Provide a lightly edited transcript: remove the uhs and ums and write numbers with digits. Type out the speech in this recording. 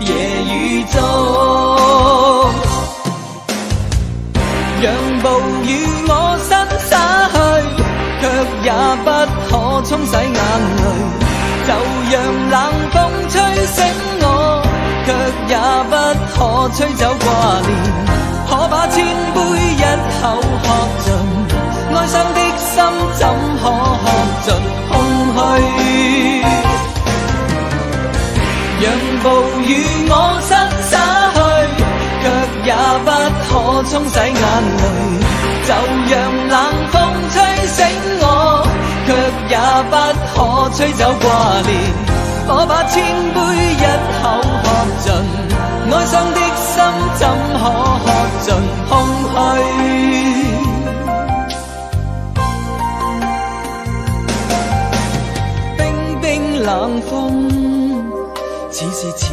夜雨中。讓暴雨我身灑去，卻也不可沖洗眼淚。就讓冷風吹醒我，卻也不可吹走掛念。可把千杯一口喝盡，哀傷的心怎可喝盡空虛？讓暴雨我身灑去，卻也不可沖洗眼淚。就讓冷風吹醒我，卻也不可吹走掛念。我把千杯一口喝盡，哀傷的心怎可喝盡空虛？冰冰冷風，似是前